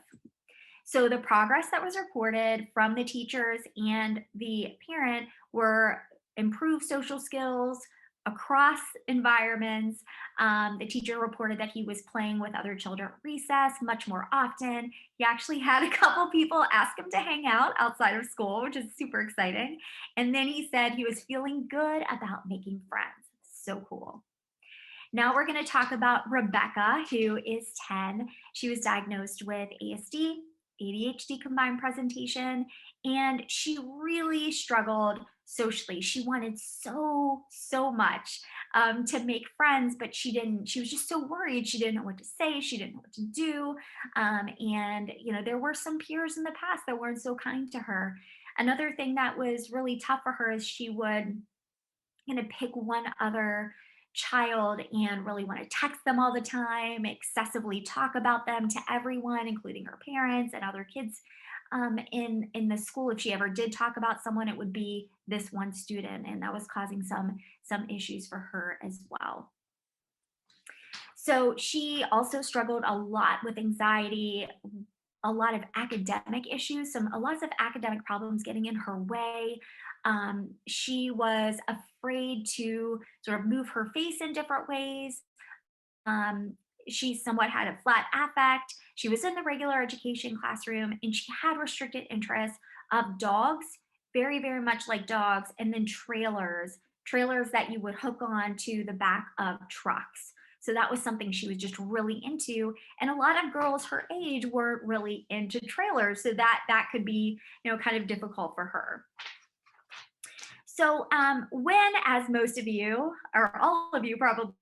[SPEAKER 2] So the progress that was reported from the teachers and the parent were improved social skills across environments. The teacher reported that he was playing with other children at recess much more often. He actually had a couple people ask him to hang out outside of school, which is super exciting. And then he said he was feeling good about making friends. So cool. Now we're going to talk about Rebecca, who is 10. She was diagnosed with ASD, ADHD combined presentation, and she really struggled socially. She wanted so much to make friends, but she didn't. She was just so worried. She didn't know what to say. She didn't know what to do. And, there were some peers in the past that weren't so kind to her. Another thing that was really tough for her is she would pick one other child and really want to text them all the time, excessively talk about them to everyone, including her parents and other kids in the school. If she ever did talk about someone, it would be this one student, and that was causing some issues for her as well. So she also struggled a lot with anxiety, a lot of academic issues, lots of academic problems getting in her way. She was afraid to sort of move her face in different ways. She somewhat had a flat affect. She was in the regular education classroom, and she had restricted interests of dogs, very, very much like dogs, and then trailers that you would hook on to the back of trucks. So that was something she was just really into. And a lot of girls her age weren't really into trailers. So that could be, kind of difficult for her. So when, as most of you, or all of you probably,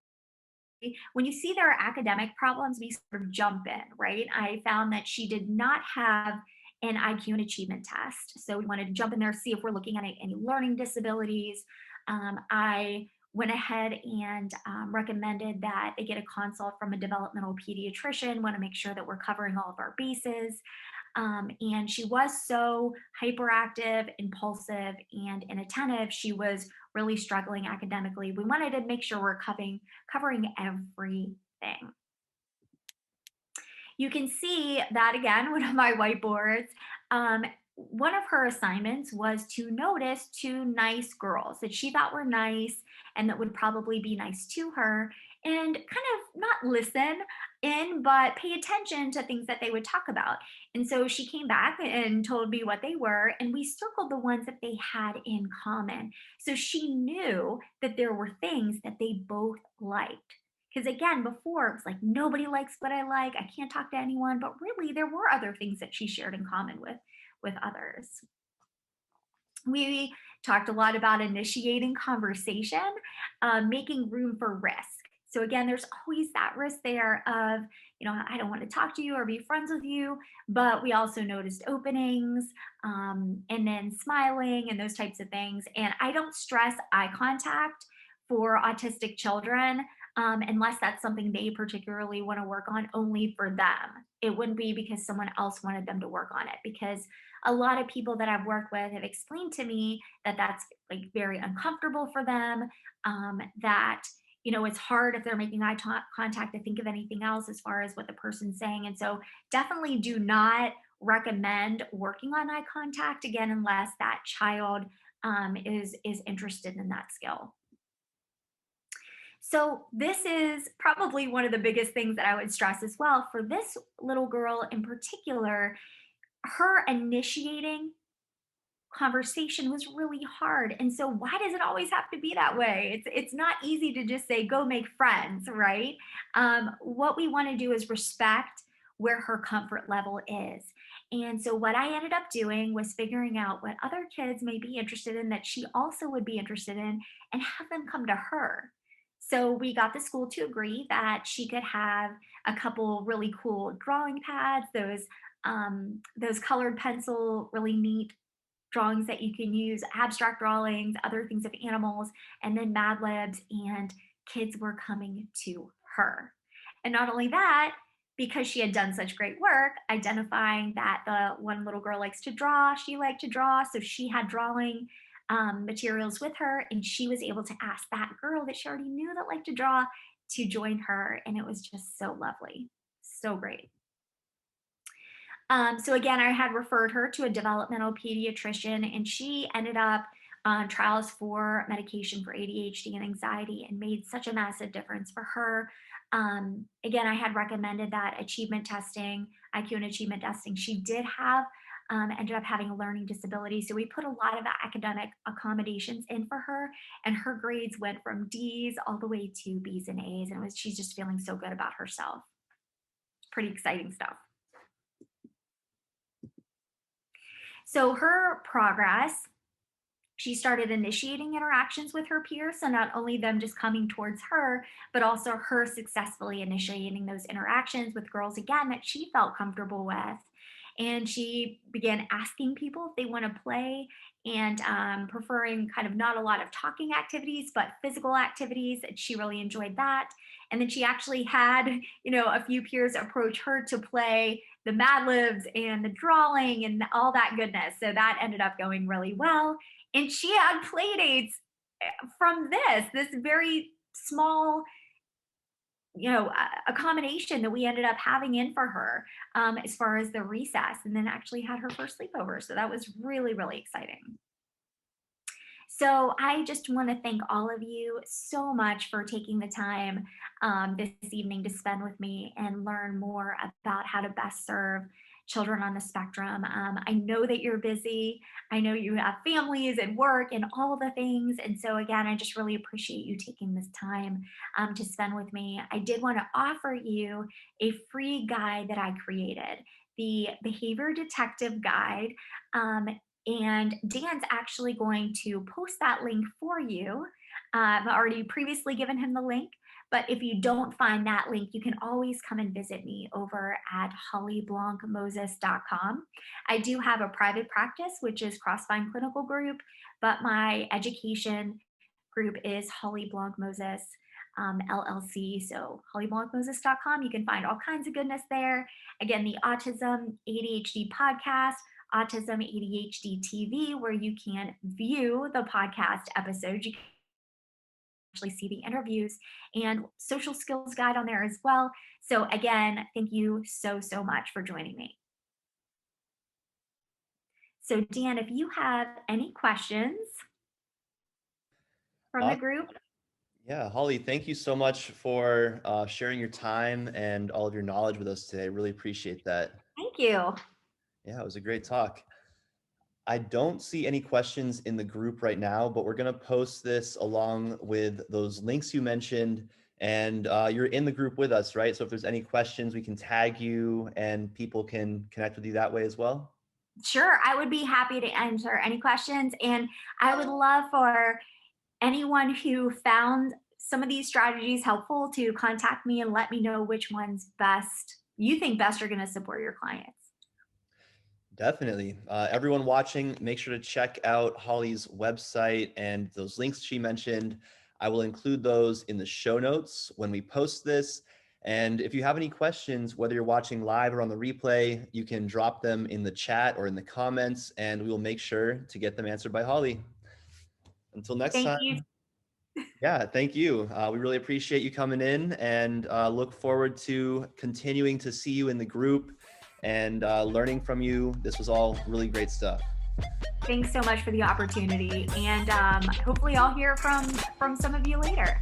[SPEAKER 2] when you see there are academic problems, we sort of jump in, right? I found that she did not have an IQ and achievement test. So we wanted to jump in there, see if we're looking at any learning disabilities. I went ahead and recommended that they get a consult from a developmental pediatrician. Want to make sure that we're covering all of our bases. And she was so hyperactive, impulsive, and inattentive. She was really struggling academically. We wanted to make sure we're covering everything. You can see that again, one of my whiteboards. One of her assignments was to notice two nice girls that she thought were nice and that would probably be nice to her, and kind of not listen in, but pay attention to things that they would talk about. And so she came back and told me what they were, and we circled the ones that they had in common. So she knew that there were things that they both liked. Because again, before it was like, nobody likes what I like, I can't talk to anyone, but really there were other things that she shared in common with others. We talked a lot about initiating conversation, making room for risk. So again, there's always that risk there of, I don't want to talk to you or be friends with you. But we also noticed openings, and then smiling and those types of things. And I don't stress eye contact for autistic children, unless that's something they particularly want to work on only for them. It wouldn't be because someone else wanted them to work on it, because a lot of people that I've worked with have explained to me that that's like very uncomfortable for them, that it's hard if they're making contact to think of anything else as far as what the person's saying. And so definitely do not recommend working on eye contact again unless that child is interested in that skill. So this is probably one of the biggest things that I would stress as well for this little girl in particular. Her initiating conversation was really hard. And so why does it always have to be that way? It's not easy to just say go make friends, right? What we want to do is respect where her comfort level is. And so what I ended up doing was figuring out what other kids may be interested in that she also would be interested in, and have them come to her. So we got the school to agree that she could have a couple really cool drawing pads, those colored pencil, really neat drawings that you can use, abstract drawings, other things of animals, and then Mad Libs, and kids were coming to her. And not only that, because she had done such great work identifying that the one little girl likes to draw, she liked to draw, so she had drawing materials with her, and she was able to ask that girl that she already knew that liked to draw to join her, and it was just so lovely, so great. So again, I had referred her to a developmental pediatrician, and she ended up on trials for medication for ADHD and anxiety, and made such a massive difference for her. Again, I had recommended that achievement testing, IQ and achievement testing. She did have, ended up having a learning disability. So we put a lot of academic accommodations in for her, and her grades went from D's all the way to B's and A's. And she's just feeling so good about herself. Pretty exciting stuff. So her progress, she started initiating interactions with her peers. So not only them just coming towards her, but also her successfully initiating those interactions with girls again that she felt comfortable with. And she began asking people if they want to play, and preferring kind of not a lot of talking activities, but physical activities. And she really enjoyed that. And then she actually had, a few peers approach her to play the Mad Libs and the drawing and all that goodness. So that ended up going really well. And she had play dates from this very small, accommodation that we ended up having in for her, as far as the recess, and then actually had her first sleepover. So that was really, really exciting. So I just want to thank all of you so much for taking the time this evening to spend with me and learn more about how to best serve children on the spectrum. I know that you're busy. I know you have families and work and all the things. And so again, I just really appreciate you taking this time to spend with me. I did want to offer you a free guide that I created, the Behavior Detective Guide. And Dan's actually going to post that link for you. I've already previously given him the link, but if you don't find that link, you can always come and visit me over at hollyblancmoses.com. I do have a private practice, which is Crossvine Clinical Group, but my education group is Holly Blanc Moses LLC. So hollyblancmoses.com, you can find all kinds of goodness there. Again, the Autism ADHD podcast, Autism ADHD TV, where you can view the podcast episodes. You can actually see the interviews, and social skills guide on there as well. So again, thank you so, so much for joining me. So Dan, if you have any questions from the group.
[SPEAKER 4] Yeah, Holly, thank you so much for sharing your time and all of your knowledge with us today. Really appreciate that.
[SPEAKER 2] Thank you.
[SPEAKER 4] Yeah, it was a great talk. I don't see any questions in the group right now, but we're going to post this along with those links you mentioned. And you're in the group with us, right? So if there's any questions, we can tag you and people can connect with you that way as well.
[SPEAKER 2] Sure, I would be happy to answer any questions. And I would love for anyone who found some of these strategies helpful, to contact me and let me know which ones you think best are going to support your clients.
[SPEAKER 4] Definitely. Everyone watching, make sure to check out Holly's website and those links she mentioned. I will include those in the show notes when we post this. And if you have any questions, whether you're watching live or on the replay, you can drop them in the chat or in the comments, and we will make sure to get them answered by Holly. Until next
[SPEAKER 2] Thank
[SPEAKER 4] time.
[SPEAKER 2] you.
[SPEAKER 4] Yeah, thank you. We really appreciate you coming in, and look forward to continuing to see you in the group and learning from you. This was all really great stuff.
[SPEAKER 2] Thanks so much for the opportunity. And hopefully I'll hear from some of you later.